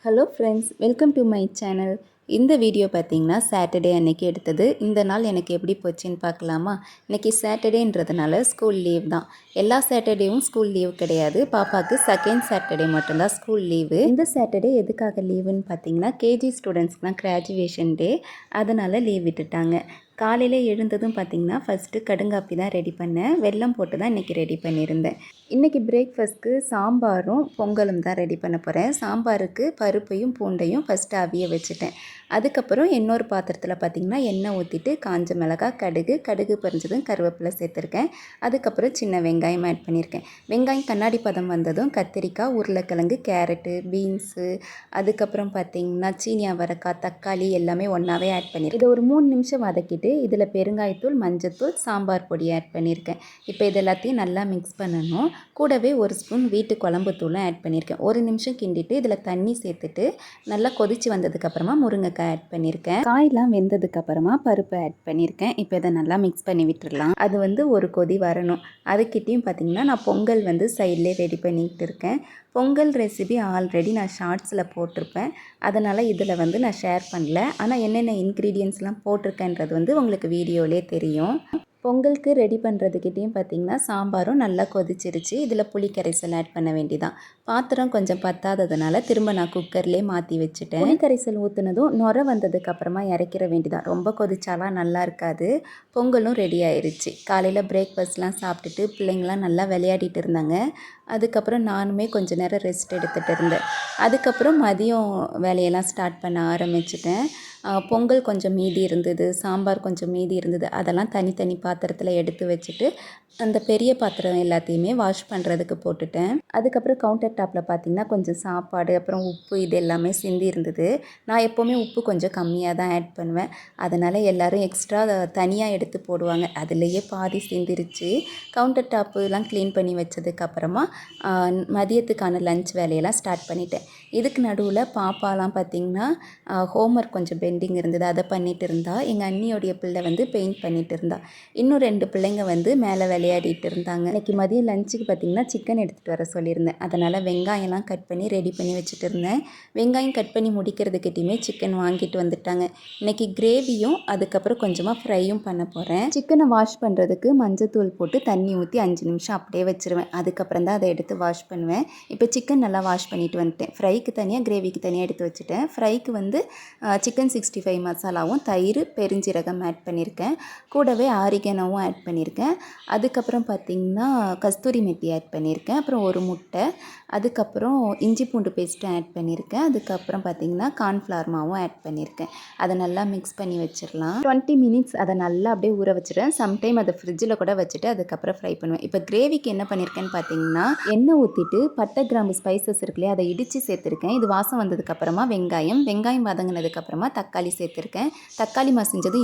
Hello friends, welcome to my channel. இந்த video பார்த்தீங்கன்னா Saturday அன்னைக்கு எடுத்தது. இந்த நாள் எனக்கு எப்படி போச்சுன்னு பார்க்கலாமா? இன்றைக்கி சாட்டர்டேன்றதுனால ஸ்கூல் லீவ் தான். எல்லா சாட்டர்டேவும் ஸ்கூல் லீவ் கிடையாது. பாப்பாவுக்கு செகண்ட் சாட்டர்டே மட்டும்தான் ஸ்கூல் லீவு. இந்த சாட்டர்டே எதுக்காக லீவுன்னு பார்த்தீங்கன்னா கேஜி ஸ்டூடெண்ட்ஸ்க்குலாம் கிராஜுவேஷன் டே, அதனால் லீவ் விட்டுட்டாங்க. காலையில் எழுந்ததும் பார்த்திங்கன்னா ஃபஸ்ட்டு கடுங்காப்பி தான் ரெடி பண்ணேன். வெல்லம் போட்டு தான் இன்றைக்கி ரெடி பண்ணியிருந்தேன். இன்றைக்கி பிரேக்ஃபாஸ்ட்க்கு சாம்பாரும் பொங்கலும் தான் ரெடி பண்ண போகிறேன். சாம்பாருக்கு பருப்பையும் பூண்டையும் ஃபஸ்ட்டு அவிய வச்சுட்டேன். அதுக்கப்புறம் இன்னொரு பாத்திரத்தில் பார்த்திங்கன்னா எண்ணெய் ஊற்றிட்டு காஞ்ச மிளகாய், கடுகு பறிஞ்சதும் கருவேப்பிலை சேர்த்துருக்கேன். அதுக்கப்புறம் சின்ன வெங்காயம் ஆட் பண்ணியிருக்கேன். வெங்காயம் கண்ணாடி பதம் வந்ததும் கத்திரிக்காய், உருளைக்கிழங்கு, கேரட்டு, பீன்ஸு, அதுக்கப்புறம் பார்த்திங்கன்னா சீனி அவரைக்காய், தக்காளி எல்லாமே ஒன்றாவே ஆட் பண்ணியிருக்கேன். இதை ஒரு 3 நிமிஷம் வதக்கிட்டு இதில் பெருங்காயத்தூள், மஞ்சத்தூள், சாம்பார் பொடி ஆட் பண்ணியிருக்கேன். இப்போ இது எல்லாத்தையும் நல்லா மிக்ஸ் பண்ணணும். கூடவே ஒரு ஸ்பூன் வீட்டு குழம்பு தூளும் ஆட் பண்ணியிருக்கேன். 1 நிமிஷம் கிண்டிட்டு இதில் தண்ணி சேர்த்துட்டு நல்லா கொதித்து வந்ததுக்கப்புறமா முருங்கைக்காய் ஆட் பண்ணியிருக்கேன். காயெலாம் வெந்ததுக்கப்புறமா பருப்பு ஆட் பண்ணியிருக்கேன். இப்போ இதை நல்லா மிக்ஸ் பண்ணி விட்டுடலாம். அது ஒரு கொதி வரணும். அதுக்கிட்டையும் பார்த்திங்கன்னா நான் பொங்கல் சைட்லேயே ரெடி பண்ணிக்கிட்டு இருக்கேன். பொங்கல் ரெசிபி ஆல்ரெடி நான் ஷார்ட்ஸில் போட்டிருப்பேன். அதனால் இதில் நான் ஷேர் பண்ணல. ஆனால் என்னென்ன இன்க்ரீடியன்ஸ்லாம் போட்டிருக்கேன்றது உங்களுக்கு வீடியோவிலே தெரியும். பொங்கலுக்கு ரெடி பண்ணுறதுக்கிட்டேயும் பார்த்திங்கன்னா சாம்பாரும் நல்லா கொதிச்சிருச்சு. இதில் புளி கரைசல் ஆட் பண்ண வேண்டியதான். பாத்திரம் கொஞ்சம் பத்தாததுனால திரும்ப நான் குக்கர்லேயே மாற்றி வச்சுட்டேன். புளி கரைசல் ஊற்றுனதும் நுர வந்ததுக்கப்புறமா இறக்கிற வேண்டியதான். ரொம்ப கொதிச்சாலாம் நல்லா இருக்காது. பொங்கலும் ரெடி ஆயிடுச்சு. காலையில் பிரேக்ஃபாஸ்ட்லாம் சாப்பிட்டுட்டு பிள்ளைங்களாம் நல்லா விளையாடிட்டு இருந்தாங்க. அதுக்கப்புறம் நானுமே கொஞ்சம் நேரம் ரெஸ்ட் எடுத்துகிட்டு இருந்தேன். அதுக்கப்புறம் மதியம் வேலையெல்லாம் ஸ்டார்ட் பண்ண ஆரம்பிச்சிட்டேன். பொங்கல் கொஞ்சம் மீதி இருந்தது, சாம்பார் கொஞ்சம் மீதி இருந்தது. அதெல்லாம் தனித்தனி பாத்திரத்தில் எடுத்து வச்சுட்டு அந்த பெரிய பாத்திரம் எல்லாத்தையுமே வாஷ் பண்ணுறதுக்கு போட்டுட்டேன். அதுக்கப்புறம் கவுண்டர் டாப்பில் பார்த்திங்கன்னா கொஞ்சம் சாப்பாடு, அப்புறம் உப்பு இது எல்லாமே சிந்தி இருந்தது. நான் எப்போவுமே உப்பு கொஞ்சம் கம்மியாக தான் ஆட் பண்ணுவேன். அதனால் எல்லோரும் எக்ஸ்ட்ரா தனியாக எடுத்து போடுவாங்க. அதுலேயே பாதி சிந்திருச்சு. கவுண்டர் டாப்புலாம் க்ளீன் பண்ணி வச்சதுக்கப்புறமா மதியத்துக்கான லஞ்ச் வேலையெல்லாம் ஸ்டார்ட் பண்ணிட்டேன். இதுக்கு நடுவில் பாப்பாலாம் பார்த்திங்கன்னா ஹோம்ஒர்க் கொஞ்சம் பெண்டிங் இருந்தது. அதை பண்ணிகிட்டு இருந்தா. எங்கள் அண்ணியோடைய பிள்ளை பெயிண்ட் பண்ணிகிட்டு இருந்தா. இன்னும் 2 பிள்ளைங்க மேலே விளையாடிட்டு இருந்தாங்க. இன்றைக்கி மதியம் லஞ்சுக்கு பார்த்திங்கன்னா சிக்கன் எடுத்துகிட்டு வர சொல்லியிருந்தேன். அதனால் வெங்காயம்லாம் கட் பண்ணி ரெடி பண்ணி வச்சுட்டு இருந்தேன். வெங்காயம் கட் பண்ணி முடிக்கிறதுக்கிட்டையுமே சிக்கன் வாங்கிட்டு வந்துட்டாங்க. இன்றைக்கி கிரேவியும் அதுக்கப்புறம் கொஞ்சமாக ஃப்ரையும் பண்ண போகிறேன். சிக்கனை வாஷ் பண்ணுறதுக்கு மஞ்சத்தூள் போட்டு தண்ணி ஊற்றி 5 நிமிஷம் அப்படியே வச்சுருவேன். அதுக்கப்புறம் தான் அதை எடுத்து வாஷ் பண்ணுவேன். இப்போ சிக்கன் நல்லா வாஷ் பண்ணிவிட்டு வந்துட்டேன். ஃப்ரைக்கு தனியாக, கிரேவிக்கு தனியாக எடுத்து வச்சுட்டேன். ஃப்ரைக்கு சிக்கன் 65 மசாலாவும், தயிர், பெருஞ்சீரகம் ஆட் பண்ணியிருக்கேன். கூடவே ஆரிகனோவும் ஆட் பண்ணியிருக்கேன். அதுக்கப்புறம் பார்த்திங்கன்னா கஸ்தூரி மெத்தி ஆட் பண்ணியிருக்கேன். அப்புறம் ஒரு முட்டை, அதுக்கப்புறம் இஞ்சி பூண்டு பேஸ்ட்டும் ஆட் பண்ணியிருக்கேன். அதுக்கப்புறம் பார்த்திங்கன்னா கார்ன்ஃப்ளவர் மாவும் ஆட் பண்ணியிருக்கேன். அதை நல்லா மிக்ஸ் பண்ணி வச்சிடலாம். 20 மினிட்ஸ் அதை நல்லா அப்படியே ஊற வச்சுருவேன். சம்டைம் அதை ஃப்ரிட்ஜில் கூட வச்சுட்டு அதுக்கப்புறம் ஃப்ரை பண்ணுவேன். இப்போ கிரேவிக்கு என்ன பண்ணியிருக்கேன்னு பார்த்திங்கன்னா எண்ணெய் ஊற்றிட்டு பட்டை, கிராம்பு, ஸ்பைசஸ் இருக்குல்லையே அதை இடித்து சேர்த்துருக்கேன். இது வாசம் வந்ததுக்கப்புறமா வெங்காயம் வதங்கினதுக்கப்புறமா தக்காளி சேர்த்துருக்கேன். தக்காளி மசிஞ்சது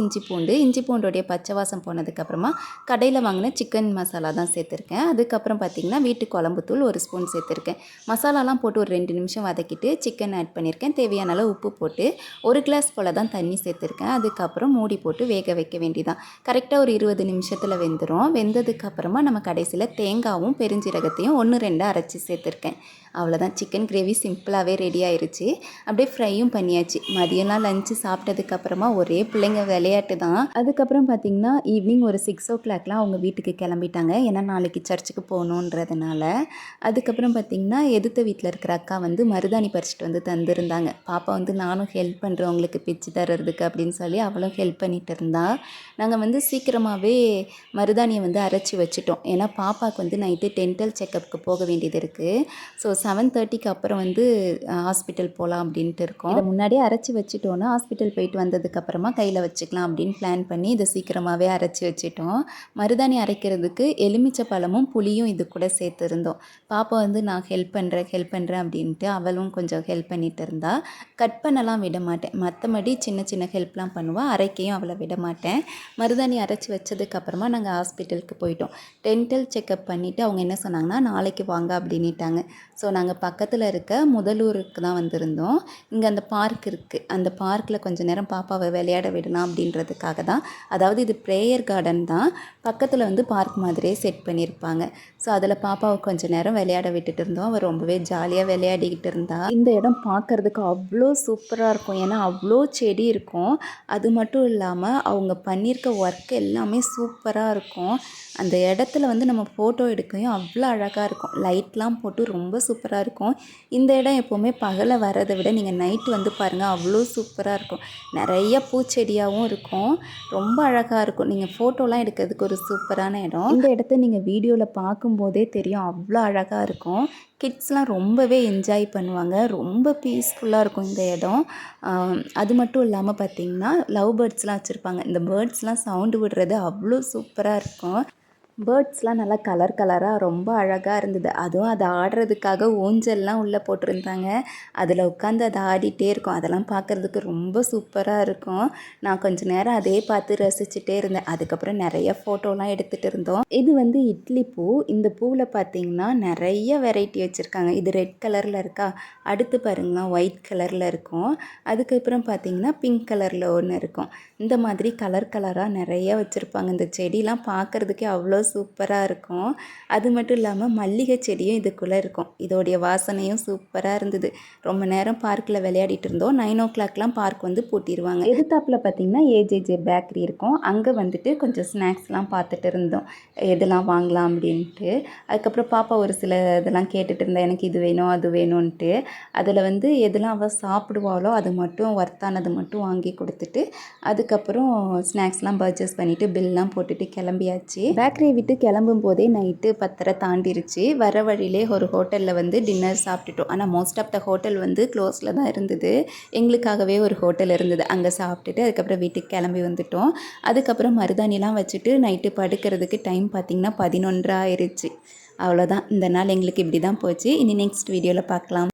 இஞ்சி பூண்டோடைய பச்சை வாசம் போனதுக்கப்புறமா கடையில் வாங்கின சிக்கன் மசாலா தான் சேர்த்துருக்கேன். அதுக்கப்புறம் பார்த்திங்கன்னா வீட்டு குழம்புத்தூள் 1 ஸ்பூன் சேர்த்துருக்கேன். மசாலாலாம் போட்டு ஒரு 2 நிமிஷம் வதக்கிட்டு சிக்கன் ஆட் பண்ணியிருக்கேன். தேவையான அளவு உப்பு போட்டு 1 கிளாஸ் போல் தான் தண்ணி சேர்த்துருக்கேன். அதுக்கப்புறம் மூடி போட்டு வேக வைக்க வேண்டியதான். கரெக்டாக ஒரு 20 நிமிஷத்தில் வெந்துடும். வெந்ததுக்கப்புறமா நம்ம கடைசியில் தேங்காவும் பெருஞ்சீரகத்தையும் 1, 2 அரைச்சி சேர்த்துருக்கேன். அவ்வளோதான். சிக்கன் கிரேவி சிம்பிளாகவே ரெடி ஆயிடுச்சு. அப்படியே ஃப்ரையும் பண்ணியாச்சு. மதியம்லாம் லஞ்சு சாப்பிட்டதுக்கப்புறமா ஒரே பிள்ளைங்க விளையாட்டு தான். அதுக்கப்புறம் பார்த்திங்கன்னா ஈவினிங் ஒரு 6 o'clockலாம் அவங்க வீட்டுக்கு கிளம்பிட்டாங்க. ஏன்னா நாளைக்கு சர்ச்சுக்கு போகணுன்றதுனால. அதுக்கப்புறம் பார்த்திங்கன்னா எதிர்த்த வீட்டில் இருக்கிற அக்கா மருதாணி பறிச்சிட்டு தந்துருந்தாங்க. பாப்பா நானும் ஹெல்ப் பண்ணுறேன் உங்களுக்கு பிச்சு தர்றதுக்கு அப்படின்னு சொல்லி அவளும் ஹெல்ப் பண்ணிகிட்டு இருந்தா. நாங்கள் சீக்கிரமாகவே மருதாணியை அரைச்சி வச்சுட்டோம். ஏன்னா பாப்பாவுக்கு நைட்டு டென்டல் செக்கப்புக்கு போக வேண்டியது இருக்குது. ஸோ 7:30க்கு அப்புறம் ஹாஸ்பிட்டல் போகலாம் அப்படின்ட்டு இருக்கோம். இதை முன்னாடியே அரைச்சி வச்சுட்டோன்னா ஹாஸ்பிட்டல் போயிட்டு வந்ததுக்கப்புறமா கையில் வச்சுக்கலாம் அப்படின்னு பிளான் பண்ணி இதை சீக்கிரமாகவே அரைச்சி வச்சுட்டோம். மருதாணி அரைக்கிறதுக்கு எலுமிச்சை பழமும் புளியும் இது கூட சேர்த்துருந்தோம். பாப்பா நான் ஹெல்ப் பண்ணுறேன் அப்படின்ட்டு அவளும் கொஞ்சம் ஹெல்ப் பண்ணிகிட்டு இருந்தா. கட் பண்ணலாம் விட மாட்டேன். மற்றபடி சின்ன சின்ன ஹெல்ப்லாம் பண்ணுவாள். அரைக்கையும் அவளை விட மாட்டேன். மருதாணி அரைச்சி வச்சதுக்கப்புறமா நாங்கள் ஹாஸ்பிட்டலுக்கு போயிட்டோம். டென்டல் செக்கப் பண்ணிவிட்டு அவங்க என்ன சொன்னாங்கன்னா நாளைக்கு வாங்க அப்படின்னிட்டாங்க. ஸோ நாங்கள் பக்கத்தில் இருக்க முதலூருக்கு தான் வந்திருந்தோம். இங்கே அந்த பார்க் இருக்குது, அந்த பார்க்கில் கொஞ்சம் நேரம் பாப்பாவை விளையாட விடலாம் அப்படின்றதுக்காக தான். அதாவது இது ப்ரேயர் கார்டன் தான், பக்கத்தில் வந்து பார்க் மாதிரியே செட் பண்ணியிருப்பாங்க. ஸோ அதில் பாப்பாவை கொஞ்சம் நேரம் விளையாட விட்டுட்டு இருந்தோம். அவள் ரொம்பவே ஜாலியாக விளையாடிக்கிட்டு இருந்தா. இந்த இடம் பார்க்குறதுக்கு அவ்வளோ சூப்பராக இருக்கும், ஏன்னா அவ்வளோ செடி இருக்கும். அது மட்டும் இல்லாமல் அவங்க பண்ணியிருக்க ஒர்க் எல்லாமே சூப்பராக இருக்கும். அந்த இடத்துல வந்து நம்ம ஃபோட்டோ எடுக்கையும் அவ்வளோ அழகாக இருக்கும். லைட்லாம் போட்டு ரொம்ப சூப்பராக இருக்கும். இந்த இடம் எப்போவுமே பகலை வரதை விட நீங்கள் நைட்டு வந்து பாருங்கள், அவ்வளோ சூப்பராக இருக்கும். நிறைய பூச்செடியாகவும் இருக்கும், ரொம்ப அழகாக இருக்கும். நீங்கள் ஃபோட்டோலாம் எடுக்கிறதுக்கு ஒரு சூப்பரான இடம். இந்த இடத்த நீங்கள் வீடியோவில் பார்க்கும்போதே தெரியும், அவ்வளோ அழகாக இருக்கும். கிட்ஸ்லாம் ரொம்பவே என்ஜாய் பண்ணுவாங்க, ரொம்ப பீஸ்ஃபுல்லாக இருக்கும் இந்த இடம். அது மட்டும் இல்லாமல் பார்த்திங்கன்னா லவ் பேர்ட்ஸ்லாம் வச்சுருப்பாங்க. இந்த பேர்ட்ஸ்லாம் சவுண்டு விடுறது அவ்வளோ சூப்பராக இருக்கும். பேர்ட்ஸ்லாம் நல்லா கலர் கலராக ரொம்ப அழகாக இருந்தது. அதுவும் அதை ஆடுறதுக்காக ஊஞ்சல்லாம் உள்ளே போட்டிருந்தாங்க. அதில் உட்காந்து அதை ஆடிட்டே இருக்கும். அதெல்லாம் பார்க்குறதுக்கு ரொம்ப சூப்பராக இருக்கும். நான் கொஞ்சம் நேரம் அதே பார்த்து ரசிச்சுட்டே இருந்தேன். அதுக்கப்புறம் நிறைய ஃபோட்டோலாம் எடுத்துகிட்டு இருந்தோம். இது வந்து இட்லி பூ. இந்த பூவில் பார்த்திங்கன்னா நிறைய வெரைட்டி வச்சுருக்காங்க. இது ரெட் கலரில் இருக்கா, அடுத்து பாருங்களா ஒயிட் கலரில் இருக்கும், அதுக்கப்புறம் பார்த்திங்கன்னா பிங்க் கலரில் ஒன்று இருக்கும். இந்த மாதிரி கலர் கலராக நிறைய வச்சுருப்பாங்க. இந்த செடிலாம் பார்க்குறதுக்கே அவ்வளோ சூப்பராக இருக்கும். அது மட்டும் இல்லாமல் மல்லிகை செடியும் இதுக்குள்ளே இருக்கும். இதோடைய வாசனையும் சூப்பராக இருந்தது. ரொம்ப நேரம் பார்க்கில் விளையாடிட்டு இருந்தோம். 9 o'clockலாம் பார்க் வந்து பூட்டிடுவாங்க. எதிர்த்தாப்பில் பார்த்திங்கன்னா ஏஜேஜே பேக்கரி இருக்கும். அங்கே வந்துட்டு கொஞ்சம் ஸ்நாக்ஸ்லாம் பார்த்துட்டு இருந்தோம், எதெல்லாம் வாங்கலாம் அப்படின்ட்டு. அதுக்கப்புறம் பாப்பா ஒரு சில இதெல்லாம் கேட்டுட்டு இருந்தா, எனக்கு இது வேணும் அது வேணும்ன்ட்டு. அதில் வந்து எதெல்லாம் அவள் சாப்பிடுவாளோ அது மட்டும் ஒர்த்தானது மட்டும் வாங்கி கொடுத்துட்டு, அதுக்கப்புறம் ஸ்நாக்ஸ்லாம் பர்ச்சேஸ் பண்ணிவிட்டு பில்லாம் போட்டுட்டு கிளம்பியாச்சு. பேக்கரியை விட்டு கிளம்பும் போதே நைட்டு 10:30 தாண்டிருச்சு. வர வழியிலே ஒரு ஹோட்டலில் வந்து டின்னர் சாப்பிட்டுட்டோம். ஆனால் மோஸ்ட் ஆஃப் த ஹோட்டல் வந்து க்ளோஸில் தான் இருந்தது. எங்களுக்காகவே ஒரு ஹோட்டல் இருந்தது, அங்கே சாப்பிட்டுட்டு அதுக்கப்புறம் வீட்டுக்கு கிளம்பி வந்துட்டோம். அதுக்கப்புறம் மருதாணிலாம் வச்சுட்டு நைட்டு படுக்கிறதுக்கு டைம் பார்த்திங்கன்னா 11:30 ஆயிடுச்சு. அவ்வளோதான், இந்த நாள் எங்களுக்கு இப்படி தான் போச்சு. இனி நெக்ஸ்ட் வீடியோவில் பார்க்கலாம்.